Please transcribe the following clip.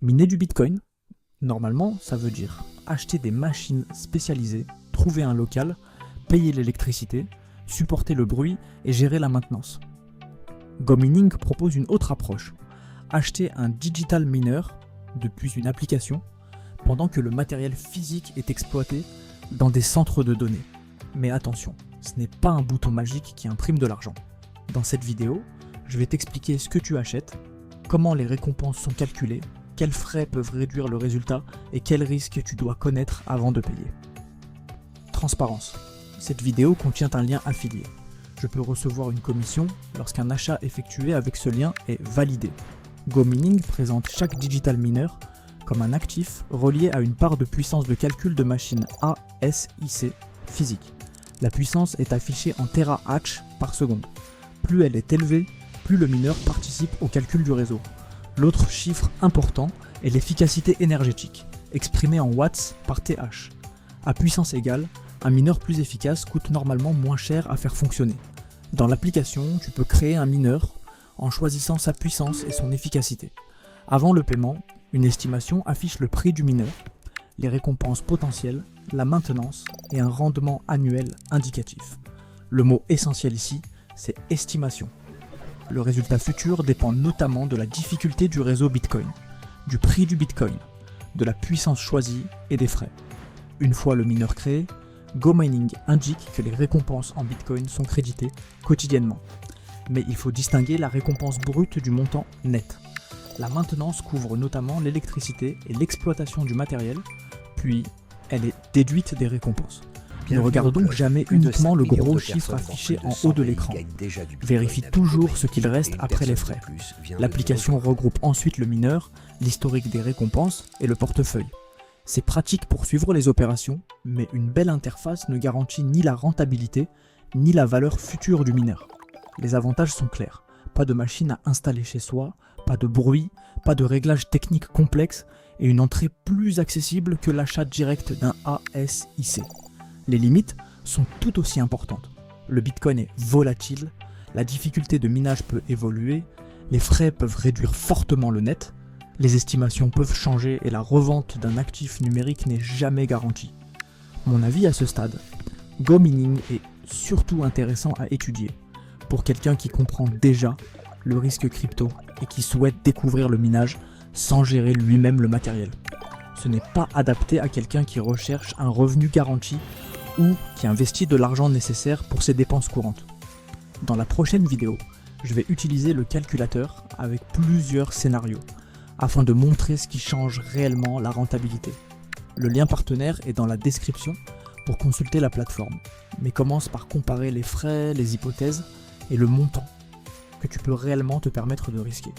Miner du Bitcoin, normalement, ça veut dire acheter des machines spécialisées, trouver un local, payer l'électricité, supporter le bruit et gérer la maintenance. GoMining propose une autre approche, acheter un digital miner depuis une application pendant que le matériel physique est exploité dans des centres de données. Mais attention, ce n'est pas un bouton magique qui imprime de l'argent. Dans cette vidéo, je vais t'expliquer ce que tu achètes, comment les récompenses sont calculées, quels frais peuvent réduire le résultat et quels risques tu dois connaître avant de payer. Transparence. Cette vidéo contient un lien affilié. Je peux recevoir une commission lorsqu'un achat effectué avec ce lien est validé. GoMining présente chaque digital miner comme un actif relié à une part de puissance de calcul de machine ASIC physique. La puissance est affichée en terahash par seconde. Plus elle est élevée, plus le mineur participe au calcul du réseau. L'autre chiffre important est l'efficacité énergétique, exprimée en watts par TH. À puissance égale, un mineur plus efficace coûte normalement moins cher à faire fonctionner. Dans l'application, tu peux créer un mineur en choisissant sa puissance et son efficacité. Avant le paiement, une estimation affiche le prix du mineur, les récompenses potentielles, la maintenance et un rendement annuel indicatif. Le mot essentiel ici, c'est estimation. Le résultat futur dépend notamment de la difficulté du réseau Bitcoin, du prix du Bitcoin, de la puissance choisie et des frais. Une fois le mineur créé, GoMining indique que les récompenses en Bitcoin sont créditées quotidiennement. Mais il faut distinguer la récompense brute du montant net. La maintenance couvre notamment l'électricité et l'exploitation du matériel, puis elle est déduite des récompenses. Ne regarde donc jamais uniquement le gros chiffre affiché en haut de l'écran. Vérifie toujours ce qu'il reste après les frais. L'application regroupe ensuite le mineur, l'historique des récompenses et le portefeuille. C'est pratique pour suivre les opérations, mais une belle interface ne garantit ni la rentabilité, ni la valeur future du mineur. Les avantages sont clairs. Pas de machine à installer chez soi, pas de bruit, pas de réglages techniques complexes et une entrée plus accessible que l'achat direct d'un ASIC. Les limites sont tout aussi importantes. Le Bitcoin est volatile, la difficulté de minage peut évoluer, les frais peuvent réduire fortement le net, les estimations peuvent changer et la revente d'un actif numérique n'est jamais garantie. Mon avis à ce stade, GoMining est surtout intéressant à étudier pour quelqu'un qui comprend déjà le risque crypto et qui souhaite découvrir le minage sans gérer lui-même le matériel. Ce n'est pas adapté à quelqu'un qui recherche un revenu garanti ou qui investit de l'argent nécessaire pour ses dépenses courantes. Dans la prochaine vidéo, je vais utiliser le calculateur avec plusieurs scénarios afin de montrer ce qui change réellement la rentabilité. Le lien partenaire est dans la description pour consulter la plateforme, mais commence par comparer les frais, les hypothèses et le montant que tu peux réellement te permettre de risquer.